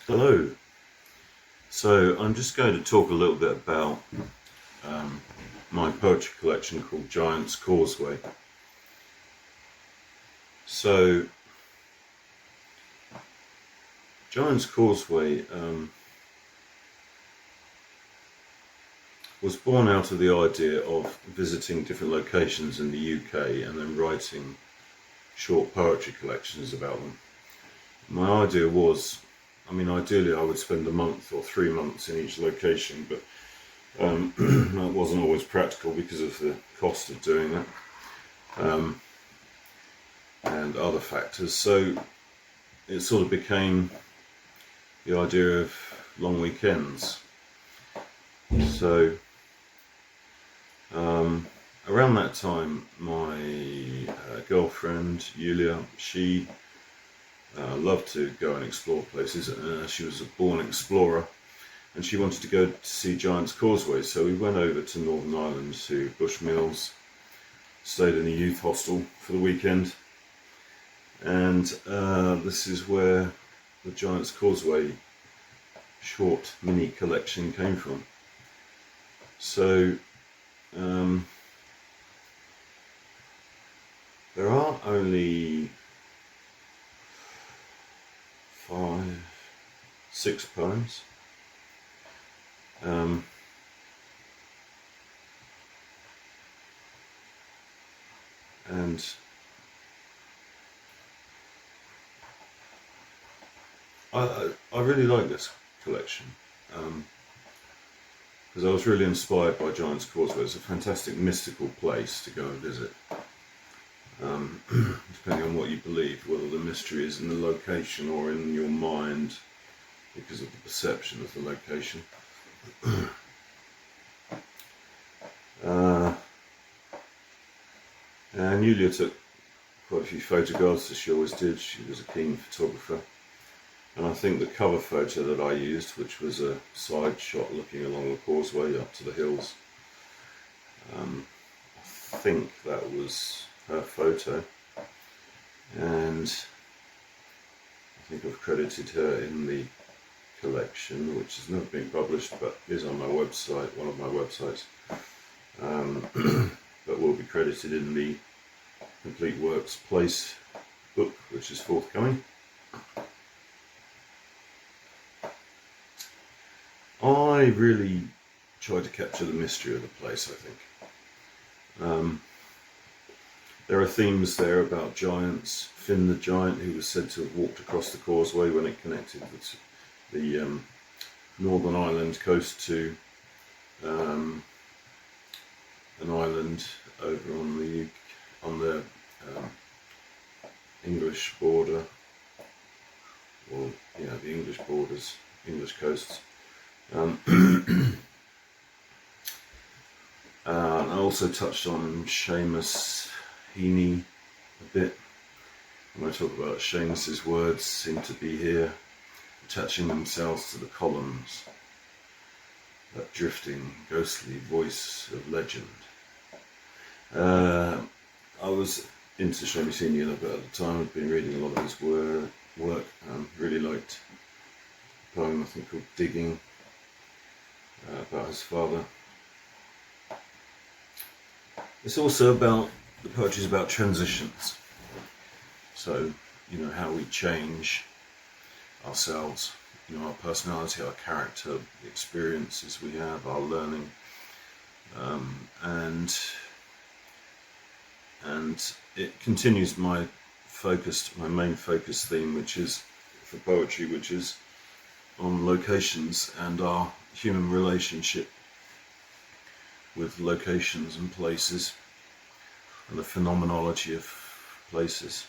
Hello. So I'm just going to talk a little bit about my poetry collection called Giants Causeway. So Giants Causeway was born out of the idea of visiting different locations in the UK and then writing short poetry collections about them. My idea was, ideally I would spend a month or 3 months in each location, but that wasn't always practical because of the cost of doing that and other factors. So it sort of became the idea of long weekends. So around that time, my girlfriend Yulia, she loved to go and explore places. She was a born explorer, and she wanted to go to see Giants Causeway. So we went over to Northern Ireland to Bushmills, stayed in a youth hostel for the weekend, and this is where the Giants Causeway short mini collection came from. So there are only 6 poems. And I really like this collection because I was really inspired by Giants Causeway. It's a fantastic mystical place to go and visit. Depending on what you believe, whether the mystery is in the location or in your mind because of the perception of the location. And Yulia took quite a few photographs, as she always did. She was a keen photographer. And I think the cover photo that I used, which was a side shot looking along the causeway up to the hills, I think that was her photo. And I think I've credited her in the collection, which has never been published but is on my website, one of my websites, but will be credited in the Complete Works Place book, which is forthcoming. I really tried to capture the mystery of the place, I think. There are themes there about giants. Finn the giant, who was said to have walked across the causeway when it connected the Northern Ireland coast to an island over on the English border, or the English borders, English coasts. I also touched on Seamus Heaney a bit. When I talk about Seamus's words seem to be here, attaching themselves to the columns, that drifting, ghostly voice of legend. I was into Seamus Heaney a little bit at the time. I'd been reading a lot of his work. Really liked a poem, I think, called Digging, about his father. It's also about, the poetry is about transitions. So, how we change ourselves, our personality, our character, the experiences we have, our learning, and it continues my main focus theme, which is for poetry, which is on locations and our human relationship with locations and places and the phenomenology of places.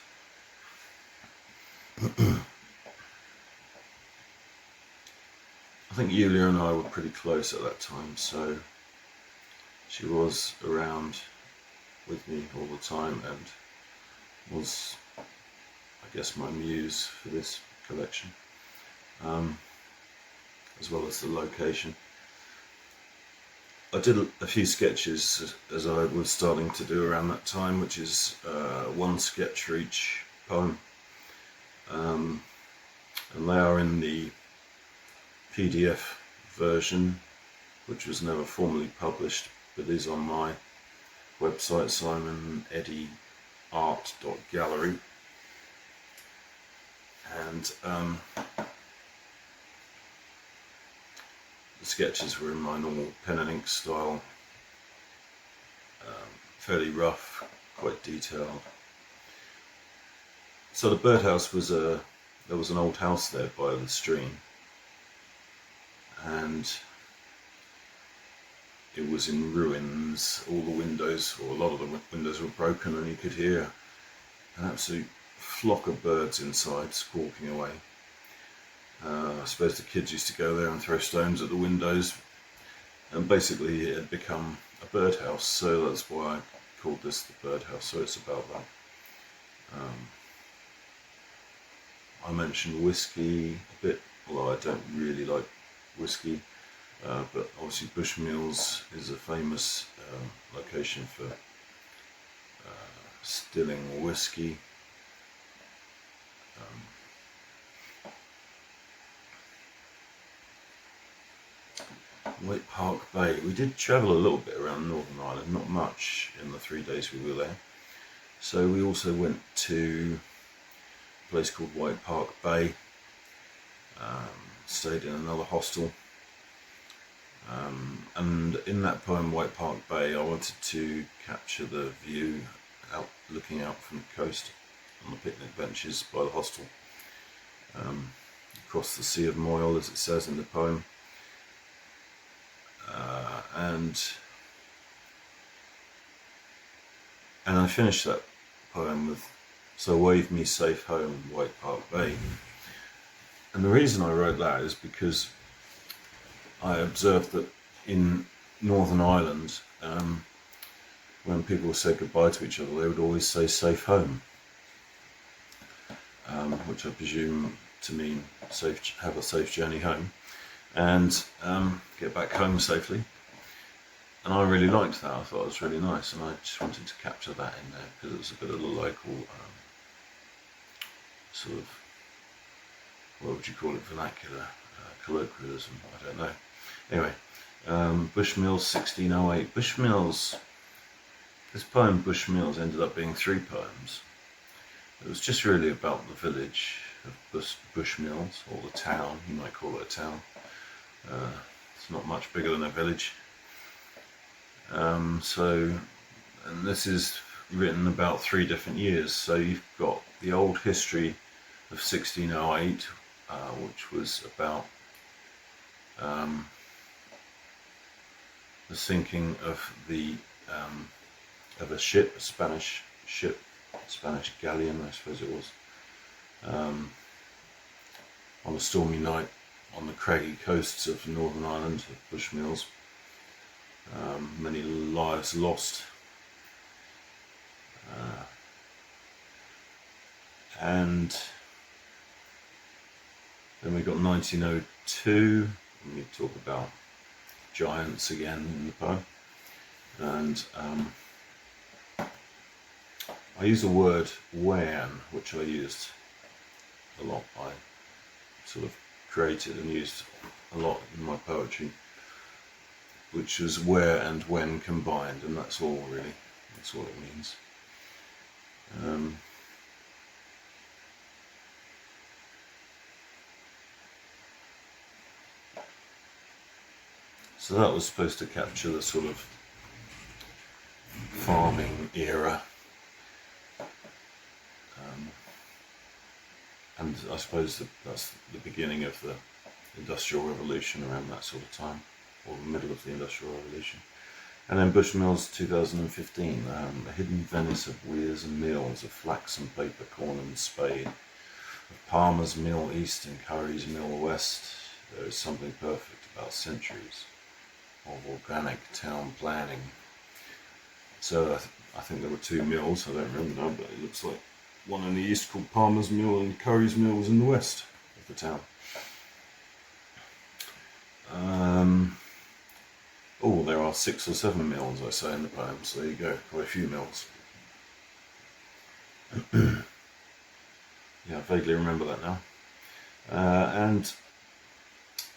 I think Yulia and I were pretty close at that time, so she was around with me all the time and was, I guess, my muse for this collection, as well as the location. I did a few sketches as I was starting to do around that time, which is one sketch for each poem, and they are in the PDF version, which was never formally published, but is on my website, simoneddyart.gallery. And the sketches were in my normal pen and ink style, fairly rough, quite detailed. So the birdhouse was there was an old house there by the stream, and it was in ruins. All the windows, or a lot of the windows, were broken, and you could hear an absolute flock of birds inside squawking away. I suppose the kids used to go there and throw stones at the windows, and basically it had become a birdhouse, so that's why I called this the birdhouse. So it's about that. I mentioned whiskey a bit, although I don't really like whiskey, but obviously Bushmills is a famous location for stilling whiskey. White Park Bay. We did travel a little bit around Northern Ireland, not much in the 3 days we were there. So we also went to a place called White Park Bay, stayed in another hostel, and in that poem White Park Bay I wanted to capture the view looking out from the coast on the picnic benches by the hostel, across the Sea of Moyle, as it says in the poem. And I finished that poem with, "So wave me safe home, White Park Bay." And the reason I wrote that is because I observed that in Northern Ireland, when people said goodbye to each other, they would always say "safe home," which I presume to mean have a safe journey home, and get back home safely. And I really liked that. I thought it was really nice, and I just wanted to capture that in there because it was a bit of the local sort of, what would you call it, vernacular, colloquialism, I don't know. Anyway, Bushmills, 1608. Bushmills, this poem Bushmills ended up being 3 poems. It was just really about the village of Bushmills, or the town, you might call it a town. It's not much bigger than a village. And this is written about 3 different years. So you've got the old history of 1608, which was about the sinking of a ship, a Spanish ship, Spanish galleon, I suppose it was, on a stormy night on the craggy coasts of Northern Ireland, of Bushmills. Many lives lost. And then we got 1902, and we talk about giants again in the poem. And I use the word "wan," which I used a lot. I sort of created and used a lot in my poetry, which is where and when combined, and that's all really. That's all it means. So that was supposed to capture the sort of farming era, and I suppose that's the beginning of the Industrial Revolution around that sort of time, or the middle of the Industrial Revolution. And then Bushmills 2015, a hidden Venice of weirs and mills, of flax and paper, corn and spade, of Palmer's Mill East and Curry's Mill West. There is something perfect about centuries of organic town planning. So I think there were 2 mills, I don't remember now, but it looks like one in the east called Palmer's Mill and Curry's Mill was in the west of the town. Oh, there are 6 or 7 mills, I say, in the poem, so there you go, quite a few mills. Yeah, I vaguely remember that now. And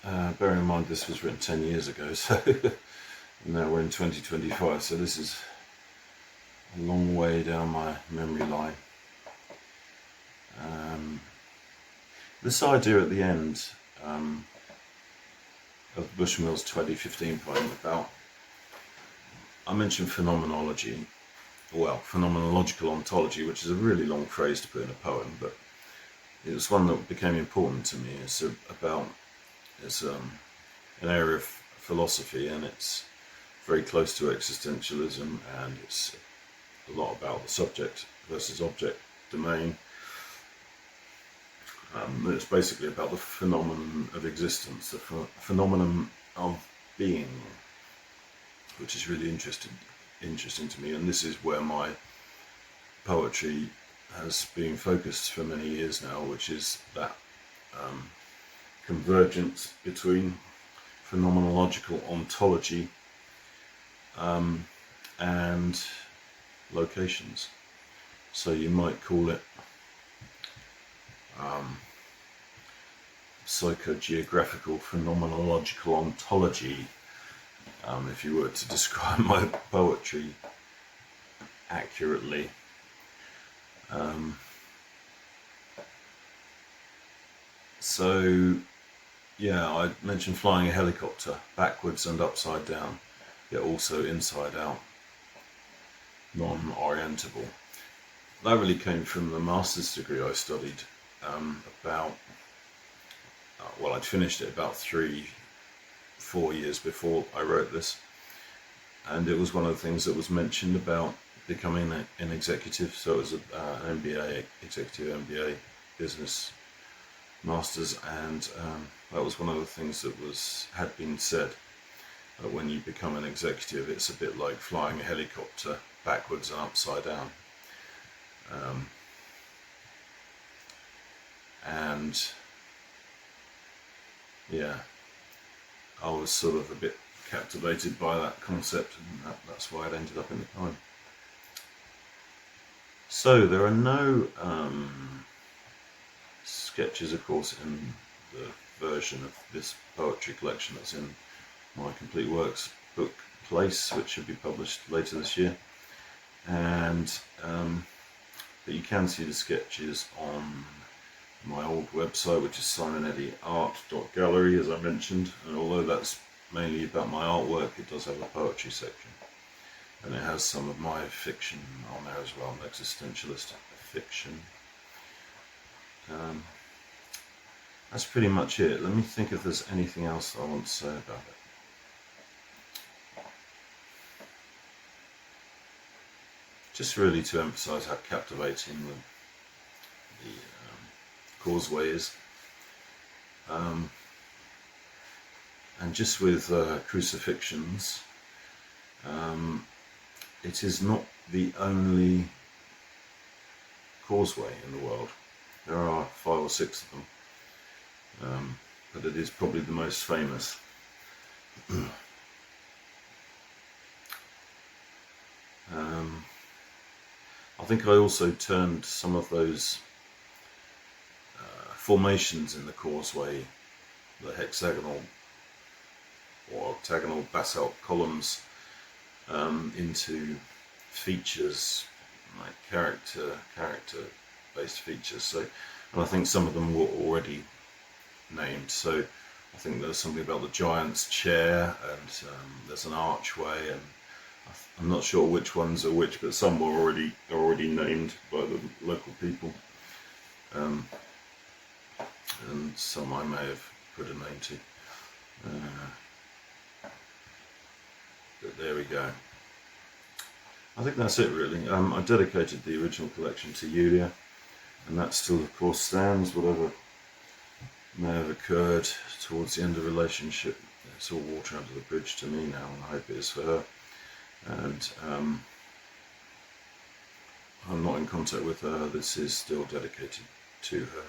bearing in mind this was written 10 years ago, so now we're in 2025, so this is a long way down my memory line. This idea at the end of Bushmill's 2015 poem about, I mentioned phenomenology, well, phenomenological ontology, which is a really long phrase to put in a poem, but it was one that became important to me. It's an area of philosophy, and it's very close to existentialism, and it's a lot about the subject versus object domain. It's basically about the phenomenon of existence, the phenomenon of being, which is really interesting to me, and this is where my poetry has been focused for many years now, which is that convergence between phenomenological ontology and locations. So you might call it psychogeographical phenomenological ontology, if you were to describe my poetry accurately. So yeah, I mentioned flying a helicopter backwards and upside down, yet also inside out, non-orientable. That really came from the master's degree I studied I'd finished it about 3-4 years before I wrote this, and it was one of the things that was mentioned about becoming an executive. So it was an MBA, executive MBA, business masters, and that was one of the things that had been said, that when you become an executive, it's a bit like flying a helicopter backwards and upside down. And yeah, I was sort of a bit captivated by that concept, and that's why it ended up in the poem. So there are no sketches, of course, in the version of this poetry collection that's in my Complete Works book place, which should be published later this year. And but you can see the sketches on my old website, which is simoneddyart.gallery, as I mentioned, and although that's mainly about my artwork, it does have a poetry section, and it has some of my fiction on there as well, existentialist fiction. That's pretty much it. Let me think if there's anything else I want to say about it. Just really to emphasize how captivating the Causeway is, and just with crucifixions, it is not the only causeway in the world. There are 5 or 6 of them, but it is probably the most famous. I think I also turned some of those formations in the causeway, the hexagonal or octagonal basalt columns, into features, like character-based features. So, and I think some of them were already named. So I think there's something about the giant's chair, and there's an archway, and I'm not sure which ones are which, but some were already named by the local people. And some I may have put a name to. But there we go. I think that's it really. I dedicated the original collection to Yulia, and that still of course stands, whatever may have occurred towards the end of the relationship. It's all water under the bridge to me now, and I hope it is for her. And I'm not in contact with her. This is still dedicated to her,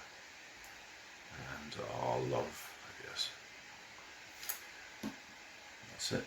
and our love, I guess. That's it.